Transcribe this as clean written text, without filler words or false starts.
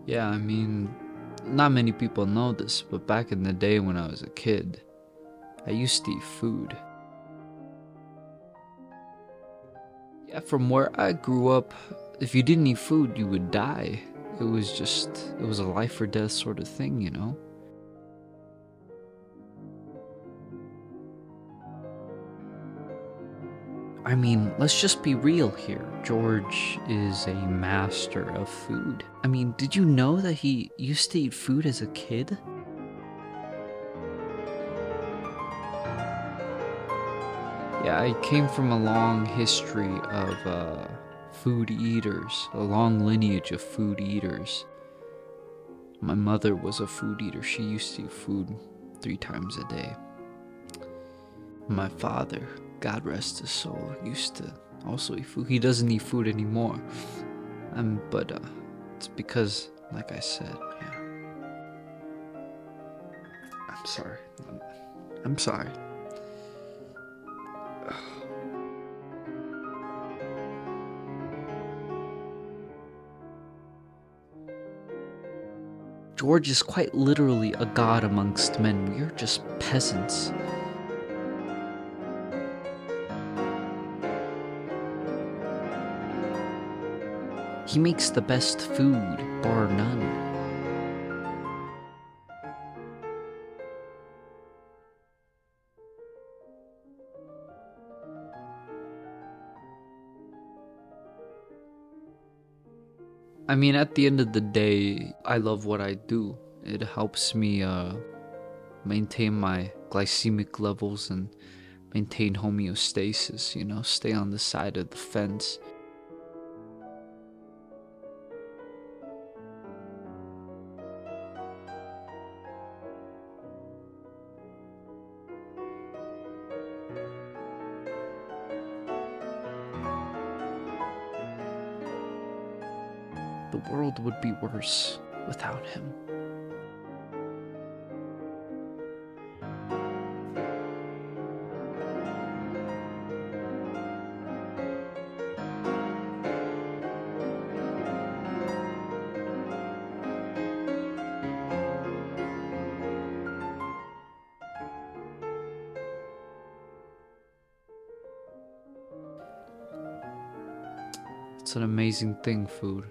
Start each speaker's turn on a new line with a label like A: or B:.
A: Yeah, I mean, not many people know this, but back in the day when I was a kid, I used to eat food. Yeah, from where I grew up, if you didn't eat food, you would die. It was a life or death sort of thing, you know? I mean, let's just be real here. George is a master of food. I mean, did you know that he used to eat food as a kid? Yeah, I came from a long history of food eaters, a long lineage of food eaters. My mother was a food eater. She used to eat food 3 times a day. My father, God rest his soul, used to also eat food. He doesn't eat food anymore. But it's because, like I said, yeah. I'm sorry. I'm sorry. George is quite literally a god amongst men. We are just peasants. He makes the best food, bar none. I mean, at the end of the day, I love what I do. It helps me maintain my glycemic levels and maintain homeostasis, you know, stay on the side of the fence. The world would be worse without him. It's an amazing thing, food.